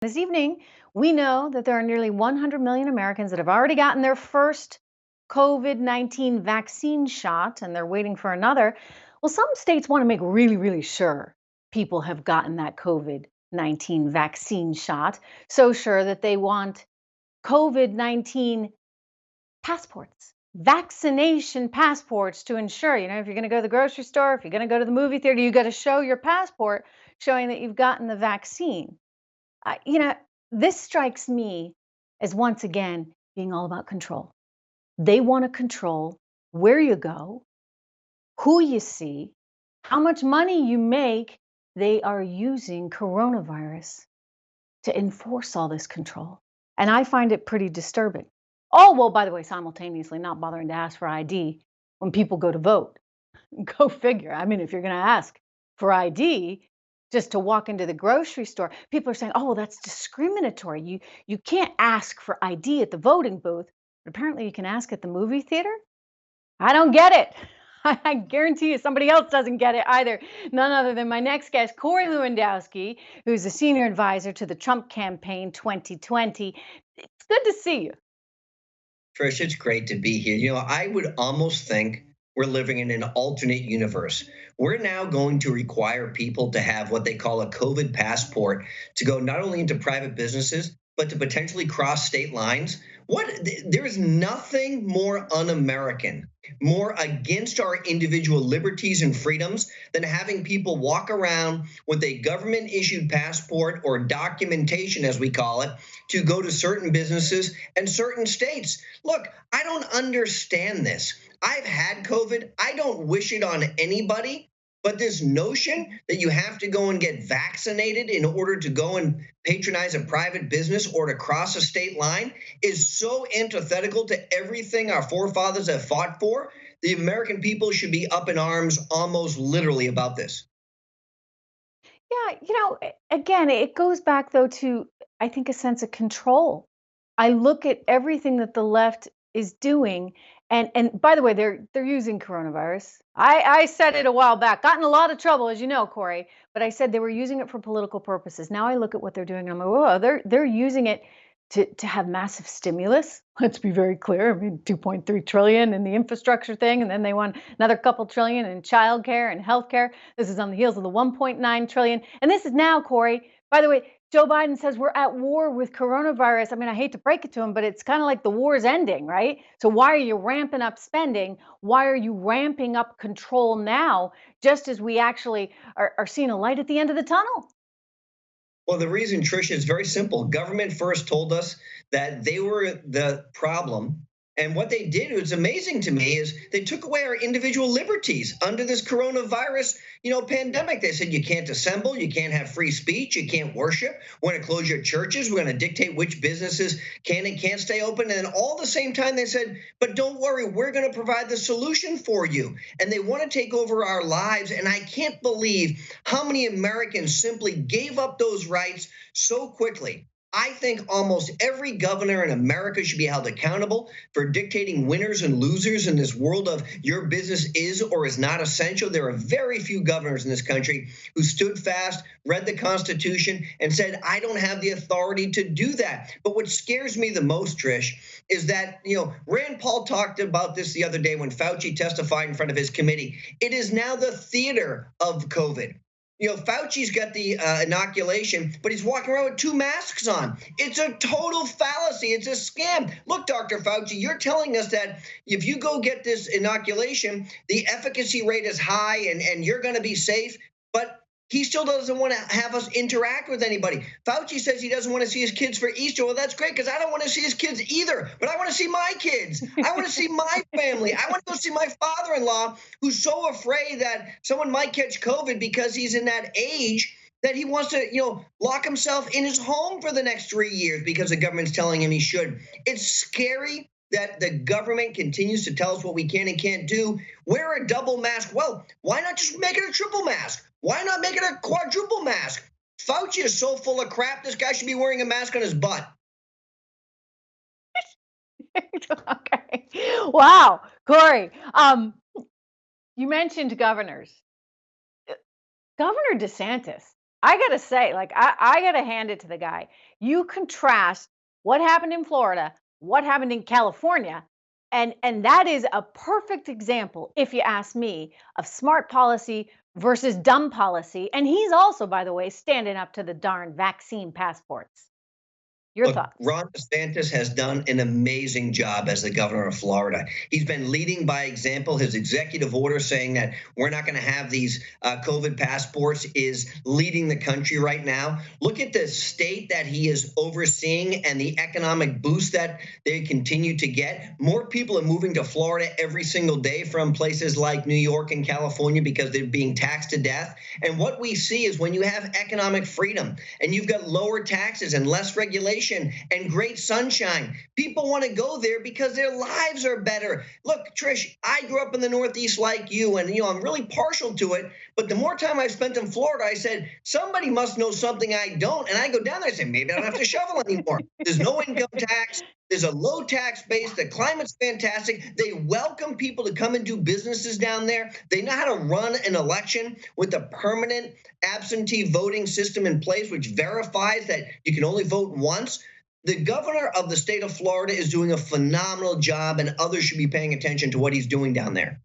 This evening, we know that there are nearly 100 million Americans that have already gotten their first COVID-19 vaccine shot and they're waiting for another. Well, some states want to make really, really sure people have gotten that COVID-19 vaccine shot. So sure that they want COVID-19 passports, vaccination passports to ensure, if you're going to go to the grocery store, if you're going to go to the movie theater, you got to show your passport showing that you've gotten the vaccine. I, you know, this strikes me as once again being all about control. They want to control where you go, who you see, how much money you make. They are using coronavirus to enforce all this control. And I find it pretty disturbing. Oh, well, by the way, simultaneously not bothering to ask for ID when people go to vote. Go figure. I mean, if you're going to ask for ID just to walk into the grocery store, people are saying, "Oh, well, that's discriminatory. You can't ask for ID at the voting booth, but apparently you can ask at the movie theater." I don't get it. I guarantee you somebody else doesn't get it either. None other than my next guest, Corey Lewandowski, who's a senior advisor to the Trump campaign 2020. It's good to see you. Trish, it's great to be here. I would almost think we're living in an alternate universe. We're now going to require people to have what they call a COVID passport to go not only into private businesses, but to potentially cross state lines. There is nothing more un-American, more against our individual liberties and freedoms than having people walk around with a government issued passport or documentation, as we call it, to go to certain businesses and certain states. Look, I don't understand this. I've had COVID. I don't wish it on anybody. But this notion that you have to go and get vaccinated in order to go and patronize a private business or to cross a state line is so antithetical to everything our forefathers have fought for. The American people should be up in arms almost literally about this. Yeah, again, it goes back though to, I think, a sense of control. I look at everything that the left is doing, and by the way, they're using coronavirus. I said it a while back, got in a lot of trouble, as you know, Corey, but I said they were using it for political purposes. Now I look at what they're doing, and I'm like, oh, they're using it to have massive stimulus. Let's be very clear. I mean, 2.3 trillion in the infrastructure thing, and then they want another couple trillion in childcare and healthcare. This is on the heels of the 1.9 trillion. And this is now, Corey, by the way, Joe Biden says we're at war with coronavirus. I mean, I hate to break it to him, but it's kind of like the war is ending, right? So why are you ramping up spending? Why are you ramping up control now, just as we actually are seeing a light at the end of the tunnel? Well, the reason, Tricia, is very simple. Government first told us that they were the problem. And what they did, was amazing to me, is they took away our individual liberties under this coronavirus, pandemic. They said you can't assemble, you can't have free speech, you can't worship. We're going to close your churches. We're going to dictate which businesses can and can't stay open. And all the same time, they said, but don't worry, we're going to provide the solution for you. And they want to take over our lives. And I can't believe how many Americans simply gave up those rights so quickly. I think almost every governor in America should be held accountable for dictating winners and losers in this world of your business is or is not essential. There are very few governors in this country who stood fast, read the Constitution, and said, I don't have the authority to do that. But what scares me the most, Trish, is that, Rand Paul talked about this the other day when Fauci testified in front of his committee. It is now the theater of COVID. Fauci's got the inoculation, but he's walking around with two masks on. It's a total fallacy. It's a scam. Look, Dr. Fauci, you're telling us that if you go get this inoculation, the efficacy rate is high and you're going to be safe. But he still doesn't want to have us interact with anybody. Fauci says he doesn't want to see his kids for Easter. Well, that's great because I don't want to see his kids either. But I want to see my kids. I want to see my family. I want to go see my father-in-law who's so afraid that someone might catch COVID because he's in that age that he wants to, lock himself in his home for the next 3 years because the government's telling him he should. It's scary that the government continues to tell us what we can and can't do. Wear a double mask. Well, why not just make it a triple mask? Why not make it a quadruple mask? Fauci is so full of crap, this guy should be wearing a mask on his butt. Okay. Wow, Corey. You mentioned governors. Governor DeSantis I gotta say, like, I gotta hand it to the guy. You contrast what happened in Florida, what happened in California, and that is a perfect example, if you ask me, of smart policy versus dumb policy. And he's also, by the way, standing up to the darn vaccine passports. Your Look, thoughts? Ron DeSantis has done an amazing job as the governor of Florida. He's been leading by example. His executive order saying that we're not going to have these COVID passports is leading the country right now. Look at the state that he is overseeing and the economic boost that they continue to get. More people are moving to Florida every single day from places like New York and California because they're being taxed to death. And what we see is when you have economic freedom and you've got lower taxes and less regulation, and great sunshine. People want to go there because their lives are better. Look, Trish, I grew up in the Northeast like you, and I'm really partial to it. But the more time I've spent in Florida, I said, somebody must know something I don't. And I go down there and say, maybe I don't have to shovel anymore. There's no income tax. There's a low tax base. The climate's fantastic. They welcome people to come and do businesses down there. They know how to run an election with a permanent absentee voting system in place, which verifies that you can only vote once. The governor of the state of Florida is doing a phenomenal job, and others should be paying attention to what he's doing down there.